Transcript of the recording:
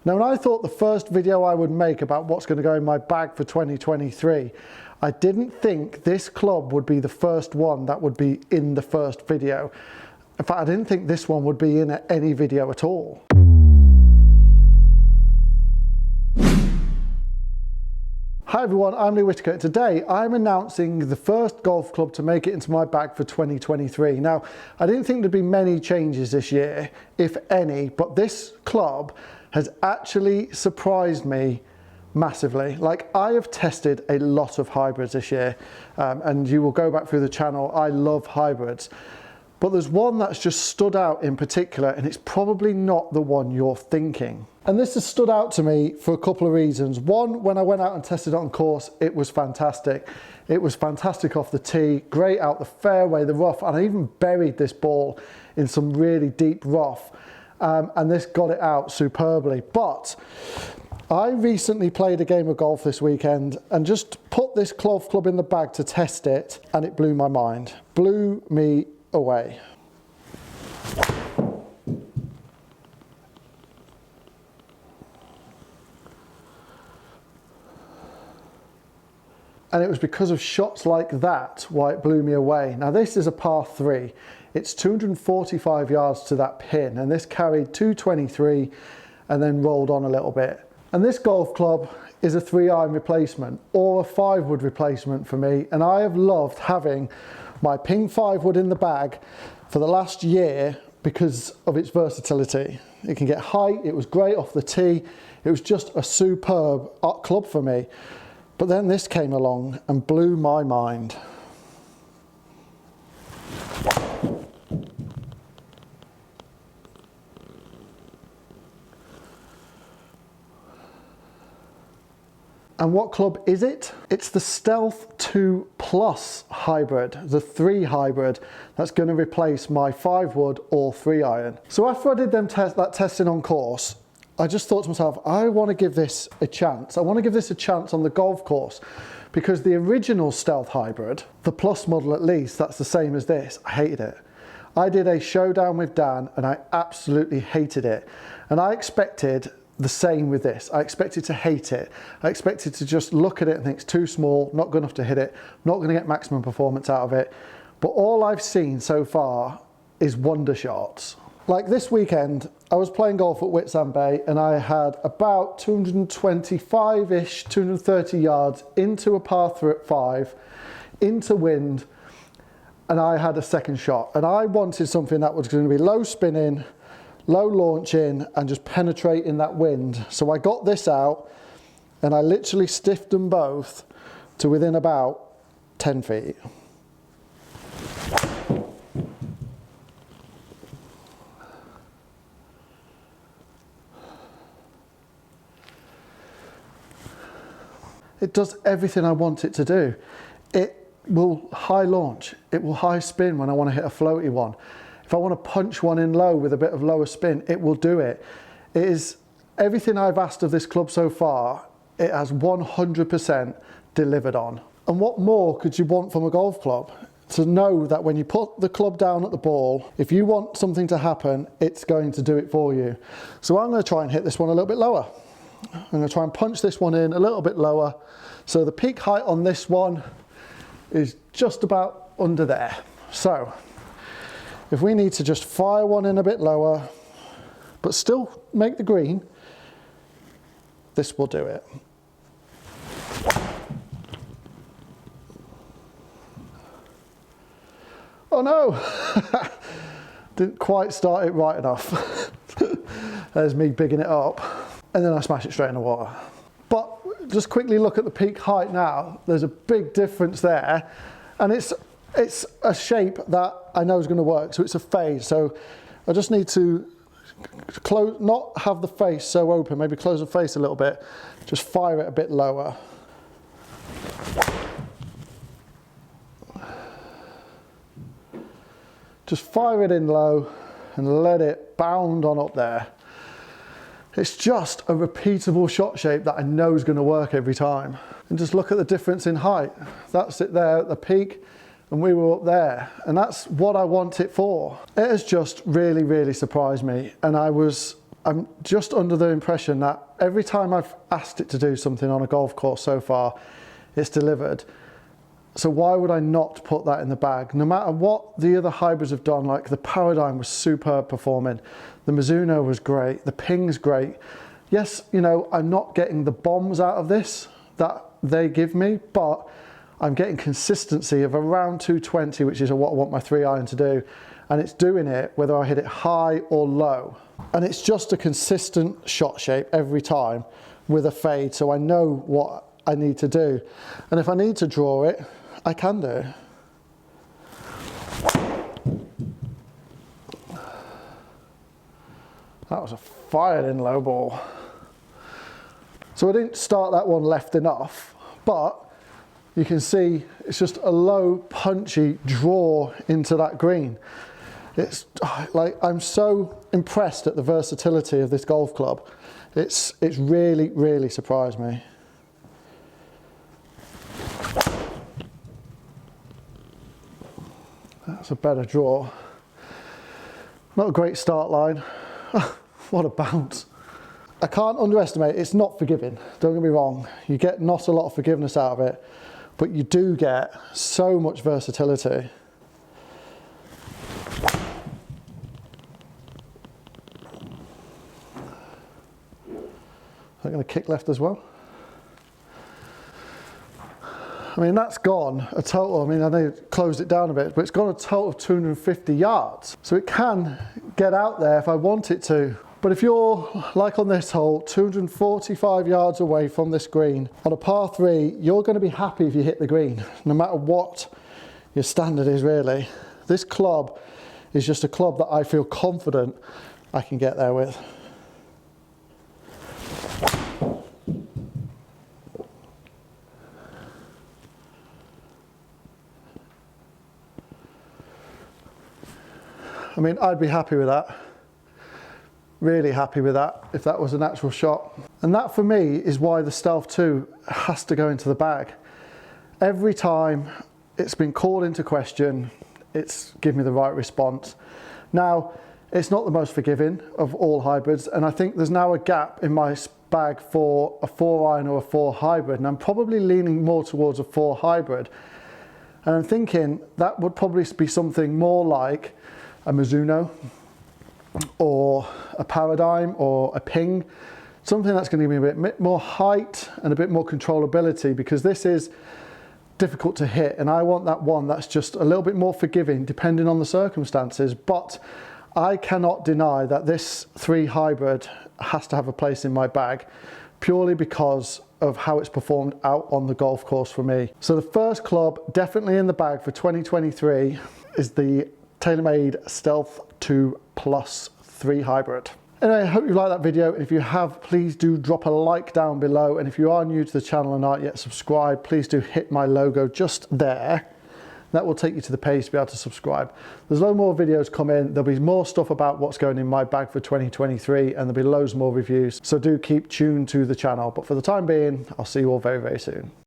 Now, when I thought the first video I would make about what's going to go in my bag for 2023, I didn't think this club would be the first one that would be in the first video. In fact, I didn't think this one would be in any video at all. Hi everyone, I'm Lee Whitaker. Today I'm announcing the first golf club to make it into my bag for 2023. Now, I didn't think there'd be many changes this year, if any, but this club has actually surprised me massively. Like, I have tested a lot of hybrids this year, and you will go back through the channel. I love hybrids, but there's one that's just stood out in particular, and it's probably not the one you're thinking. And this has stood out to me for a couple of reasons. One, when I went out and tested it on course, it was fantastic. It was fantastic off the tee, great out the fairway, the rough, and I even buried this ball in some really deep rough, and this got it out superbly. But I recently played a game of golf this weekend and just put this golf club in the bag to test it, and it blew my mind, blew me away. And it was because of shots like that why it blew me away. Now, this is a par 3. It's 245 yards to that pin, and this carried 223 and then rolled on a little bit. And this golf club is a 3-iron replacement or a 5-wood replacement for me, and I have loved having my ping 5-wood in the bag for the last year because of its versatility. It can get height, it was great off the tee, it was just a superb club for me. But then this came along and blew my mind. And what club is it? It's the Stealth 2 Plus hybrid, the 3 hybrid that's going to replace my 5-wood or 3-iron. So after I did that testing on course, I just thought to myself, I want to give this a chance. I want to give this a chance on the golf course, because the original Stealth hybrid, the Plus model at least, that's the same as this, I hated it. I did a showdown with Dan and I absolutely hated it. And I expected the same with this. I expected to hate it. I expected to just look at it and think it's too small, not good enough to hit it, not going to get maximum performance out of it. But all I've seen so far is wonder shots. Like this weekend, I was playing golf at Whitsand Bay and I had about 225-ish, 230 yards into a par 5, into wind, and I had a second shot. And I wanted something that was going to be low spinning, low launching, and just penetrating that wind. So I got this out and I literally stiffed them both to within about 10 feet. It does everything I want it to do. It will high launch, it will high spin when I want to hit a floaty one. If I want to punch one in low with a bit of lower spin, it will do it. It is everything I've asked of this club so far, it has 100% delivered on. And what more could you want from a golf club? To know that when you put the club down at the ball, if you want something to happen, it's going to do it for you. So I'm going to try and hit this one a little bit lower. I'm going to try and punch this one in a little bit lower. So the peak height on this one is just about under there. So if we need to just fire one in a bit lower, but still make the green, this will do it. Oh no, didn't quite start it right enough. There's me bigging it up. And then I smash it straight in the water. But just quickly look at the peak height now. There's a big difference there. And it's a shape that I know is going to work. So it's a fade. So I just need to close, not have the face so open, maybe close the face a little bit. Just fire it a bit lower. Just fire it in low and let it bound on up there. It's just a repeatable shot shape that I know is going to work every time. And just look at the difference in height. That's it there at the peak, and we were up there. And that's what I want it for. It has just really, really surprised me. And I was I'm just under the impression that every time I've asked it to do something on a golf course so far, it's delivered. So why would I not put that in the bag? No matter what the other hybrids have done, like the Paradigm was superb performing, the Mizuno was great, the Ping's great. Yes, you know, I'm not getting the bombs out of this that they give me, but I'm getting consistency of around 220, which is what I want my 3-iron to do. And it's doing it whether I hit it high or low. And it's just a consistent shot shape every time with a fade, so I know what I need to do. And if I need to draw it, I can do. That was a fired-in low ball. So I didn't start that one left enough, but you can see it's just a low, punchy draw into that green. It's like, I'm so impressed at the versatility of this golf club. It's really, really surprised me. That's a better draw. Not a great start line. What a bounce. I can't underestimate, it's not forgiving, don't get me wrong. You get not a lot of forgiveness out of it, but you do get so much versatility. I'm going to kick left as well. I mean, that's gone a total, I mean, I know it closed it down a bit, but it's gone a total of 250 yards. So it can get out there if I want it to. But if you're, like on this hole, 245 yards away from this green, on a par 3, you're going to be happy if you hit the green, no matter what your standard is really. This club is just a club that I feel confident I can get there with. I mean, I'd be happy with that. Really happy with that if that was an actual shot. And that for me is why the Stealth 2 has to go into the bag. Every time it's been called into question, it's given me the right response. Now, it's not the most forgiving of all hybrids, and I think there's now a gap in my bag for a 4-iron or a 4 hybrid, and I'm probably leaning more towards a 4 hybrid. And I'm thinking that would probably be something more like a Mizuno or a Paradigm or a Ping, something that's going to give me a bit more height and a bit more controllability, because this is difficult to hit and I want that one that's just a little bit more forgiving depending on the circumstances. But I cannot deny that this 3 hybrid has to have a place in my bag purely because of how it's performed out on the golf course for me. So the first club definitely in the bag for 2023 is the TaylorMade Stealth 2 Plus 3 hybrid. Anyway, I hope you liked that video, and if you have, please do drop a like down below, and if you are new to the channel and aren't yet subscribed, please do hit my logo just there. That will take you to the page to be able to subscribe. There's loads more videos coming. There'll be more stuff about what's going in my bag for 2023, and there'll be loads more reviews, so do keep tuned to the channel. But for the time being, I'll see you all very, very soon.